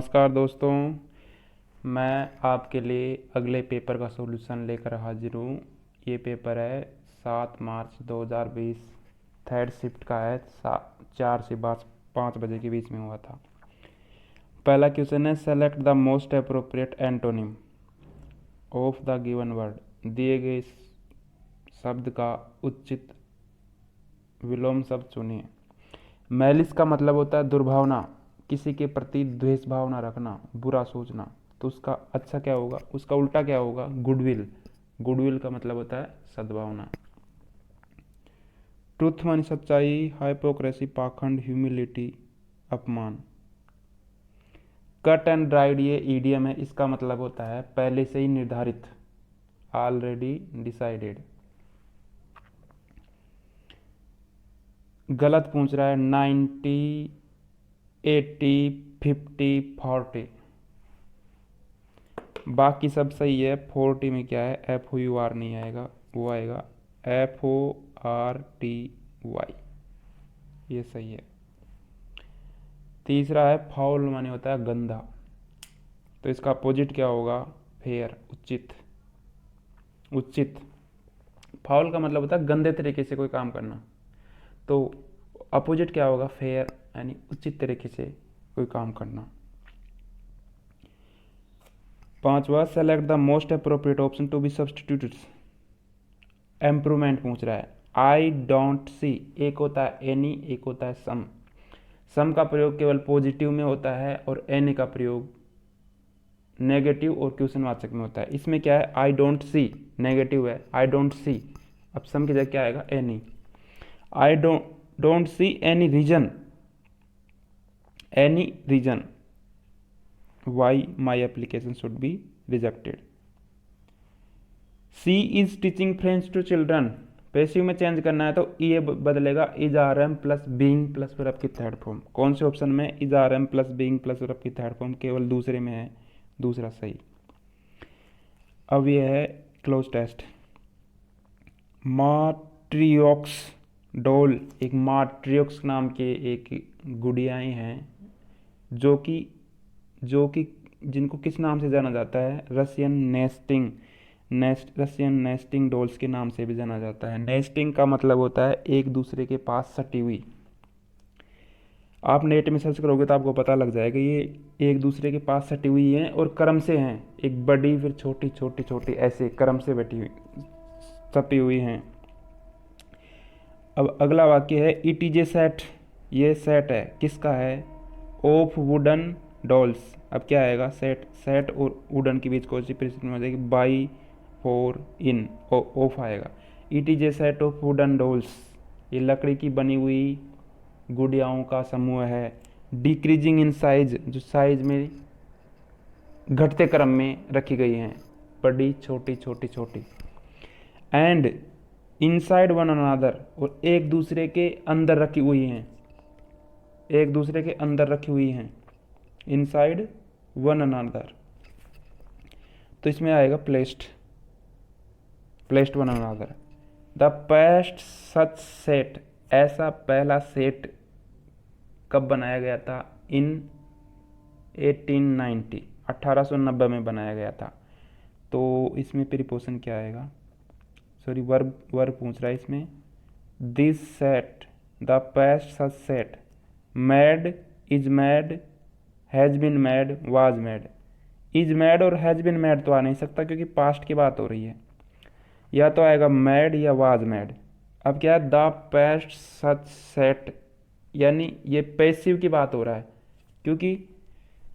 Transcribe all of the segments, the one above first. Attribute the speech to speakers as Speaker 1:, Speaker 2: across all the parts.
Speaker 1: नमस्कार दोस्तों, मैं आपके लिए अगले पेपर का सॉल्यूशन लेकर हाजिर हूँ। ये पेपर है 7 मार्च 2020, थर्ड शिफ्ट का है। 4 से 5 बजे के बीच में हुआ था। पहला क्वेश्चन है, select the most appropriate antonym of the given word. दिए गए शब्द का उचित विलोम शब्द चुनिए। मैलिस का मतलब होता है दुर्भावना, किसी के प्रति द्वेष भावना रखना, बुरा सोचना। तो उसका अच्छा क्या होगा, उसका उल्टा क्या होगा, गुडविल। गुडविल का मतलब होता है सद्भावना। ट्रुथ मानी सच्चाई, हाइपोक्रेसी पाखंड, ह्यूमिलिटी अपमान। कट एंड ड्राइड ये ईडियम है, इसका मतलब होता है पहले से ही निर्धारित, ऑलरेडी डिसाइडेड। गलत पूछ रहा है 90, 80, 50, 40। बाकी सब सही है। 40 में क्या है, FOUR नहीं आएगा, वो आएगा FORTY। ये सही है। तीसरा है फाउल माने होता है गंदा, तो इसका अपोजिट क्या होगा, फेयर, उचित। उचित। फाउल का मतलब होता है गंदे तरीके से कोई काम करना, तो अपोजिट क्या होगा, फेयर, यानी उचित तरीके से कोई काम करना। पांचवा, select the most appropriate option to be substituted. Improvement पूछ रहा है। आई डोंट सी, एक होता है एनी, एक होता है सम। सम का प्रयोग केवल पॉजिटिव में होता है और एनी का प्रयोग नेगेटिव और क्वेश्चनवाचक में होता है। इसमें क्या है, आई डोंट सी नेगेटिव है, आई डोंट सी। अब सम की जगह क्या आएगा, any. I don't see any reason, any reason why my application should be rejected. She is teaching French to children, passive में चेंज करना है तो ये बदलेगा is are am plus being plus verb की थर्ड फॉर्म। कौन से option में, is are am plus being plus verb की थर्ड फॉर्म, केवल दूसरे में है, दूसरा सही। अब यह है क्लोज टेस्ट। माट्रियोक्स डॉल, एक माट्रियोक्स नाम के एक गुड़ियाएँ हैं जो कि जिनको किस नाम से जाना जाता है, रशियन नेस्टिंग डॉल्स के नाम से भी जाना जाता है। नेस्टिंग का मतलब होता है एक दूसरे के पास सटी हुई। आप नेट में सर्च करोगे तो आपको पता लग जाएगा, ये एक दूसरे के पास सटी हुई हैं और क्रम से हैं, एक बड़ी फिर छोटी छोटी छोटी, ऐसे क्रम से बैठी हुई सटी हुई हैं। अब अगला वाक्य है, इट इज ए सेट, ये सेट है, किसका है, ऑफ वुडन डॉल्स। अब क्या आएगा, सेट, सेट और वुडन के बीच कौन सी प्रीसिजन हो जाएगी, बाई, फोर, इन, ऑफ आएगा। It is a set of wooden dolls, ये लकड़ी की बनी हुई गुड़ियाओं का समूह है। डिक्रीजिंग इन साइज, जो साइज में घटते क्रम में रखी गई हैं, बड़ी छोटी छोटी छोटी। एंड इनसाइड वन अनदर, और एक दूसरे के अंदर रखी हुई हैं, एक दूसरे के अंदर रखी हुई हैं, इनसाइड वन अनदर। तो इसमें आएगा placed, placed one another. The first such set, ऐसा पहला सेट कब बनाया गया था, इन 1890, 1890 में बनाया गया था। तो इसमें प्रीपोजिशन क्या आएगा, सॉरी वर्ब पूछ रहा है इसमें। This set, the first such set, made, is made, has been made, was made. Is made और हैज बिन मेड तो आ नहीं सकता क्योंकि पास्ट की बात हो रही है, या तो आएगा मेड या वाज मेड। अब क्या है, द फर्स्ट सच सेट, यानी ये पैसिव की बात हो रहा है, क्योंकि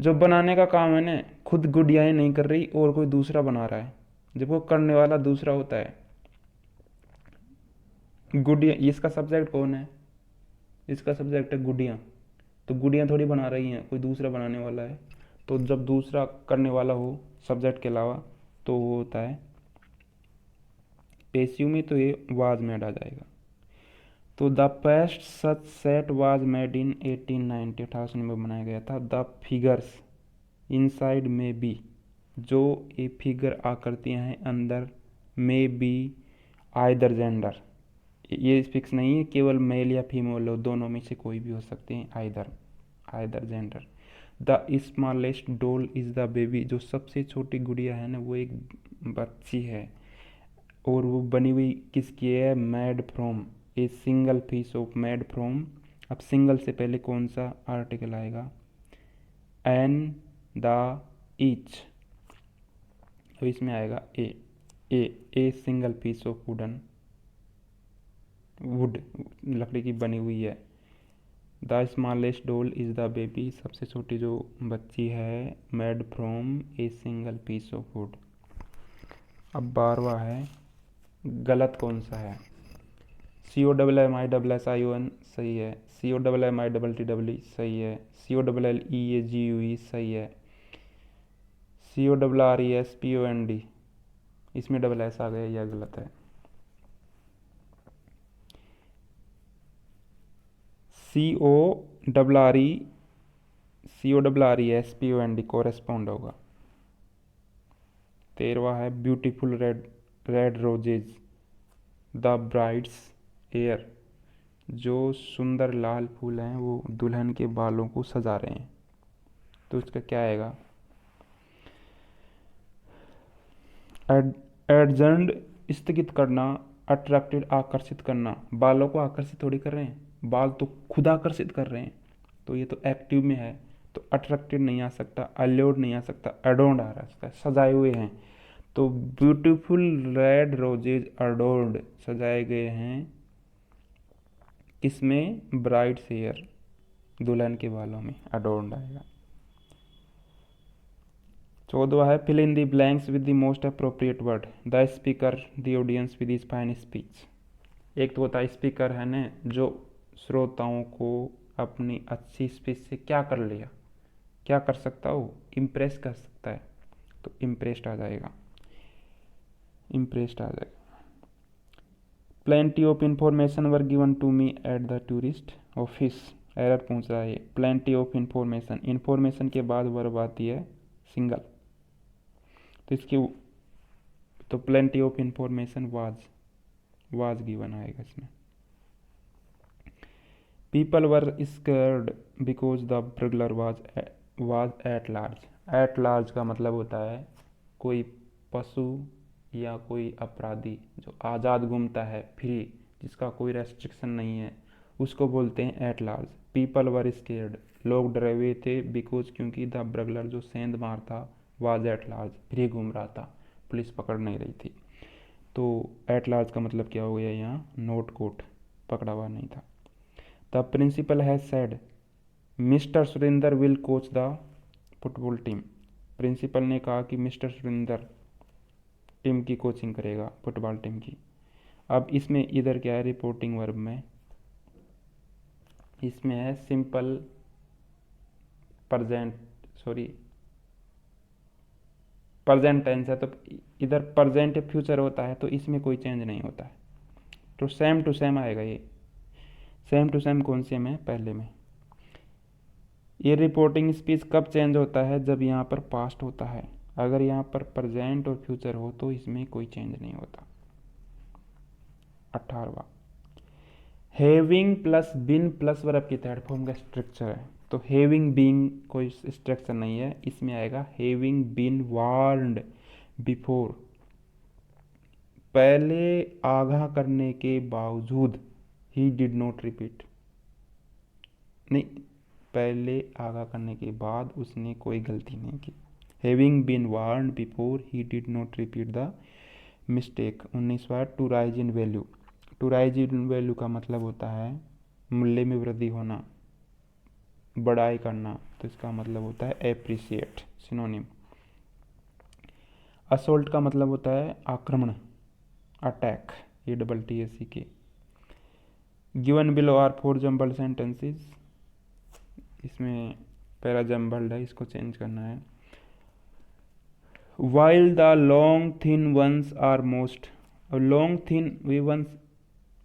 Speaker 1: जो बनाने का काम है ना, खुद गुड़ियाएं नहीं कर रही और कोई दूसरा बना रहा है, जब वो करने वाला दूसरा होता है। गुड़िया, इसका सब्जेक्ट कौन है, इसका सब्जेक्ट है गुड़ियाँ, तो गुड़ियाँ थोड़ी बना रही हैं, कोई दूसरा बनाने वाला है। तो जब दूसरा करने वाला हो सब्जेक्ट के अलावा तो वो होता है पैसिव में, तो ये वाज मेड आ जाएगा। तो the first such set was made in 1890, 1890 में बनाया गया था। द फिगर्स इनसाइड में बी, जो ये फिगर आकृतियाँ हैं अंदर, में बी आइदर जेंडर, ये फिक्स नहीं है, केवल मेल या फीमेल हो, दोनों में से कोई भी हो सकते हैं, either gender. The smallest doll is the baby, जो सबसे छोटी गुड़िया है ना वो एक बच्ची है, और वो बनी हुई किसकी है, made from a single piece of, made from. अब सिंगल से पहले कौन सा आर्टिकल आएगा, एन, द, ईच। अब इसमें आएगा a, a single piece of wooden, wood लकड़ी की बनी हुई है। The smallest doll is the baby, सबसे छोटी जो बच्ची है, made from a single piece of wood. अब 12वां है, गलत कौन सा है, COMMISSION सही है, COMMITTE सही है, COLLEGUE सही है, CORRESPOND इसमें डबल एस आ गया, यह गलत है। CORRESPOND कोरेस्पॉन्ड होगा। 13वां है, beautiful red red roses the brides air, जो सुंदर लाल फूल हैं वो दुल्हन के बालों को सजा रहे हैं, तो इसका क्या आएगा, एडजर्न्ड स्थगित करना, अट्रैक्टेड आकर्षित करना। बालों को आकर्षित थोड़ी कर रहे हैं, बाल तो खुद आकर्षित कर रहे हैं, तो ये तो एक्टिव में है, तो अट्रैक्टेड नहीं आ सकता, अल्योर्ड नहीं आ सकता, एडोर्न्ड आ सकता है, सजाए हुए हैं। तो ब्यूटीफुल रेड रोजेज अडोर्ड सजाए गए हैं किसमें, ब्राइड हेयर, दुल्हन के बालों में अडोर्न्ड आएगा। 14वां है, fill in the blanks with the most appropriate word, the speaker the audience with his fine speech. एक तो होता है स्पीकर है ना, जो श्रोताओं को अपनी अच्छी स्पीच से क्या कर लिया, क्या कर सकता हो, इम्प्रेस कर सकता है, तो इम्प्रेस्ड आ जाएगा, इम्प्रेस्ड आ जाएगा। Plenty of information were given to me at the tourist office, error पूछ रहा है, प्लेंटी ऑफ इंफॉर्मेशन, इंफॉर्मेशन के बाद वर्ब आती है सिंगल, तो इसकी तो plenty of information was given आएगा इसमें। People were scared because the burglar was at large, at large का मतलब होता है कोई पशु या कोई अपराधी जो आज़ाद घूमता है, फ्री, जिसका कोई रेस्ट्रिक्शन नहीं है, उसको बोलते हैं at large. People were scared, लोग डरे हुए थे, बिकॉज क्योंकि द ब्रगलर जो सेंध मार था, वाज एट लार्ज, फ्री घूम रहा था, पुलिस पकड़ नहीं रही थी। तो एट लार्ज का मतलब क्या हो गया यहाँ, नोट कोट, पकड़ा हुआ नहीं था। The principal has said mister Surendra will coach the football team, principal ने कहा कि मिस्टर सुरेंद्र टीम की कोचिंग करेगा, फुटबॉल टीम की। अब इसमें इधर क्या है, रिपोर्टिंग वर्ब में इसमें है सिंपल प्रेजेंट, प्रेजेंट टेंस है, तो इधर प्रेजेंट फ्यूचर होता है, तो इसमें कोई चेंज नहीं होता है, तो सेम टू सेम आएगा ये। सेम टू सेम कौन से में, पहले में। ये रिपोर्टिंग स्पीच कब चेंज होता है, जब यहाँ पर पास्ट होता है, अगर यहाँ पर प्रेजेंट और फ्यूचर हो तो इसमें कोई चेंज नहीं होता। 18वां, having plus been plus verb की थर्ड फॉर्म का स्ट्रक्चर है, तो हैविंग बीइंग कोई स्ट्रक्चर नहीं है, इसमें आएगा हैविंग बीन वार्न्ड बिफोर, पहले आगाह करने के बावजूद, ही डिड नॉट रिपीट, नहीं, पहले आगाह करने के बाद उसने कोई गलती नहीं की। Having been warned before he did not repeat the mistake. 19वां, to rise in value, to rise in value का मतलब होता है मूल्य में वृद्धि होना, बड़ाई करना, तो इसका मतलब होता है एप्रिसिएट, सिनोनिम। असोल्ट का मतलब होता है आक्रमण, attack, ATTACK। Given below are 4 jumbled sentences, इसमें पैरा जम्बल्ड है, इसको चेंज करना है। While the long thin ones are most, और लॉन्ग थिन वे वंस,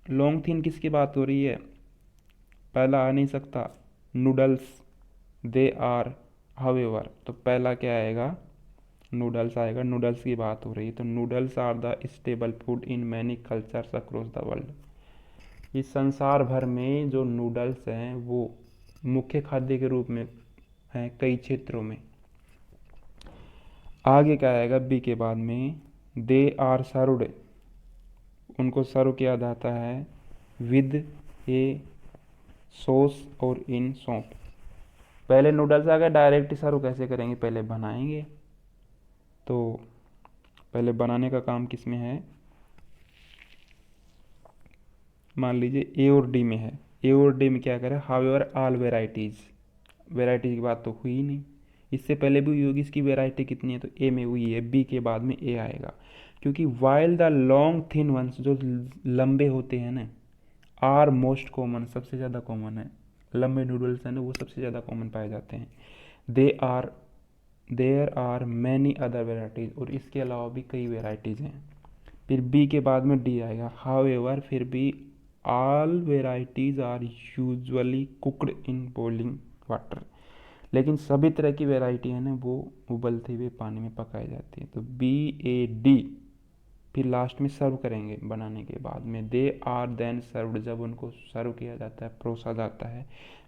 Speaker 1: लॉन्ग थिन किसकी बात हो रही है, पहला आ नहीं सकता, नूडल्स दे आर हावेवर, तो पहला क्या आएगा, नूडल्स आएगा, नूडल्स की बात हो रही है, तो noodles are the stable food in many cultures across the world. इस संसार भर में जो नूडल्स हैं वो मुख्य खाद्य के रूप में हैं कई क्षेत्रों में। आगे क्या आएगा बी के बाद में, दे आर सर्व्ड, उनको सर्व किया जाता है विद ए सॉस और इन सौंप। पहले नूडल्स आ गए, डायरेक्ट सर्व कैसे करेंगे, पहले बनाएंगे। तो पहले बनाने का काम किस में है, मान लीजिए ए और डी में है। ए और डी में क्या करें, हाउएवर ऑल वेराइटीज़, वेराइटीज़ की बात तो हुई नहीं, इससे पहले भी हुई होगी, इसकी वेराइटी कितनी है, तो ए में हुई है, बी के बाद में ए आएगा। क्योंकि while the long thin ones, जो लंबे होते हैं ना, आर मोस्ट कॉमन, सबसे ज़्यादा कॉमन है, लंबे नूडल्स हैं ना वो सबसे ज़्यादा कॉमन पाए जाते हैं। There are many other varieties, और इसके अलावा भी कई वेराइटीज़ हैं। फिर बी के बाद में डी आएगा, हाउएवर, फिर भी all varieties are usually cooked in boiling water, लेकिन सभी तरह की वेराइटी है ना वो उबलते हुए पानी में पकाई जाती है। तो बी ए डी, फिर लास्ट में सर्व करेंगे बनाने के बाद में, दे आर देन सर्व्ड, जब उनको सर्व किया जाता है, परोसा जाता है,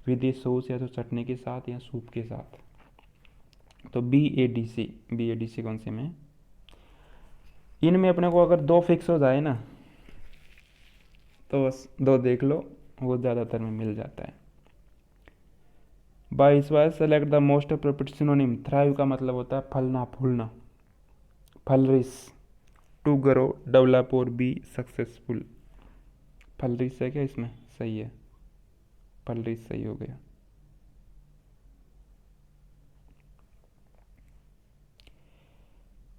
Speaker 1: विद ए सॉस, या तो चटनी के साथ या सूप के साथ। तो B A D C, B A D C कौन से में, इनमें अपने को अगर दो फिक्स हो जाए ना तो बस दो देख लो, वो ज़्यादातर में मिल जाता है। बाई इस बार select the most appropriate synonym. Thrive का मतलब होता है फलना फूलना, फलरिस, टू ग्रो, डेवलप और बी सक्सेसफुल। फलरिस है क्या इसमें, सही है, फलरिस सही हो गया।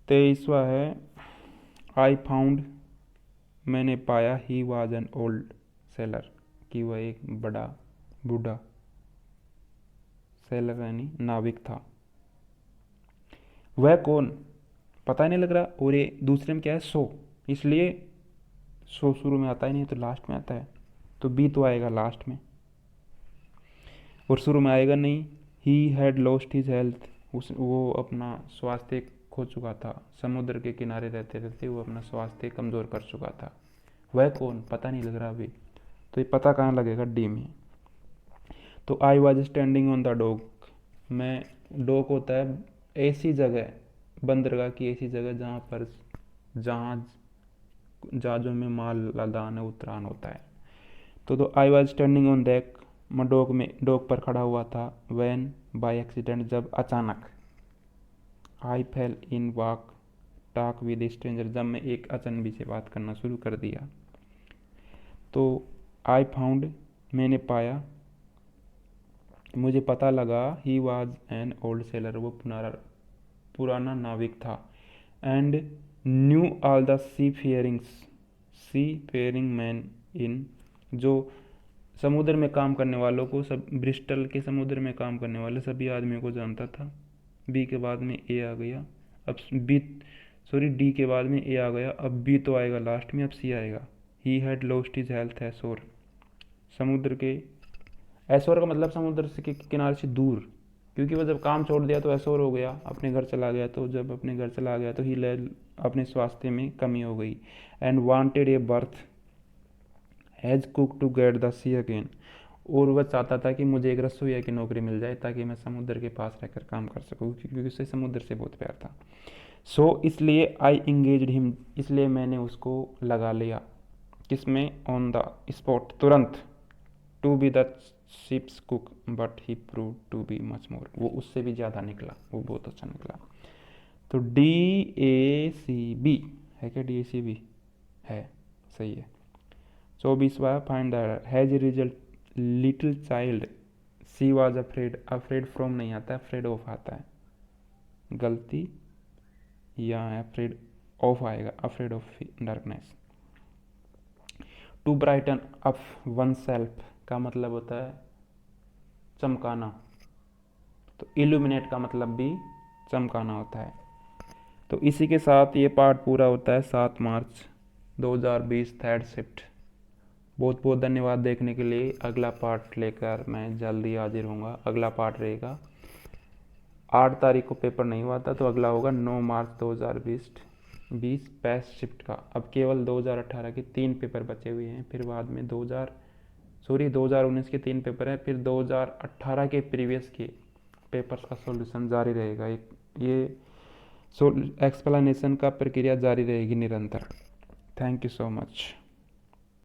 Speaker 1: तेईसवा है, आई फाउंड, मैंने पाया, ही वॉज एन ओल्ड सेलर, कि वह एक बड़ा बूढ़ा सेलर यानी नाविक था। वह कौन, पता ही नहीं लग रहा, और ये दूसरे में क्या है, सो, इसलिए सो शुरू में आता ही नहीं, तो लास्ट में आता है, तो बी तो आएगा लास्ट में, और शुरू में आएगा नहीं। ही हैड लॉस्ट हिज हेल्थ, वो अपना स्वास्थ्य खो चुका था, समुद्र के किनारे रहते रहते वो अपना स्वास्थ्य कमज़ोर कर चुका था। वह कौन, पता नहीं लग रहा अभी, तो ये पता कहाँ लगेगा, डी में। तो I was standing on the dock, मैं, डॉक होता है ऐसी जगह, बंदरगाह की ऐसी जगह जहाँ पर जहाज़ों में माल लदान उतरान होता है। तो I was standing on deck, मैं डॉक पर खड़ा हुआ था, वैन बाय एक्सीडेंट, जब अचानक, I fell in walk talk with stranger, जब मैं एक अजनबी से बात करना शुरू कर दिया। तो आई फाउंड, मैंने पाया, मुझे पता लगा, he was an old sailor, वो पुराना नाविक था, and knew all the seafaring man in, जो समुद्र में काम करने वालों को, सब ब्रिस्टल के समुद्र में काम करने वाले सभी आदमियों को जानता था। बी के बाद में ए आ गया, अब डी के बाद में ए आ गया, अब बी तो आएगा लास्ट में, अब सी आएगा। He had lost his health ashore, समुद्र के, एशोर का मतलब समुद्र से के किनारे से दूर, क्योंकि वो जब काम छोड़ दिया तो एशोर हो गया, अपने घर चला गया, तो जब अपने घर चला गया तो ही अपने स्वास्थ्य में कमी हो गई। And wanted a berth has cook to get the sea again, और वह चाहता था कि मुझे एक रसोइया की नौकरी मिल जाए ताकि मैं समुद्र के पास रहकर काम कर सकूँ, क्योंकि उसे समुद्र से बहुत प्यार था। सो इसलिए आई इंगेज्ड हिम, इसलिए मैंने उसको लगा लिया, किसमें, ऑन द स्पॉट, तुरंत, to be the ship's cook, but he prove to be much more, वो उससे भी ज़्यादा निकला, वो बहुत अच्छा निकला। तो DACB है क्या, DACB है, सही है। 24वां, find the has result little child, she was afraid, afraid from नहीं आता है, अफ्रेड ऑफ आता है, गलती यहाँ अफ्रेड ऑफ आएगा, afraid of darkness. To brighten up oneself का मतलब होता है चमकाना, तो इल्यूमिनेट का मतलब भी चमकाना होता है। तो इसी के साथ ये पार्ट पूरा होता है, 7 मार्च 2020 थर्ड शिफ्ट। बहुत बहुत धन्यवाद देखने के लिए। अगला पार्ट लेकर मैं जल्दी हाजिर होऊंगा। अगला पार्ट रहेगा 8 तारीख को पेपर नहीं हुआ था, तो अगला होगा 9 मार्च 2020 फर्स्ट शिफ्ट का। अब केवल 2018 के 3 पेपर बचे हुए हैं, फिर बाद में 2019 के 3 पेपर हैं, फिर 2018 के प्रीवियस के पेपर्स का सॉल्यूशन जारी रहेगा। ये एक्सप्लेनेशन का प्रक्रिया जारी रहेगी निरंतर। Thank you so much.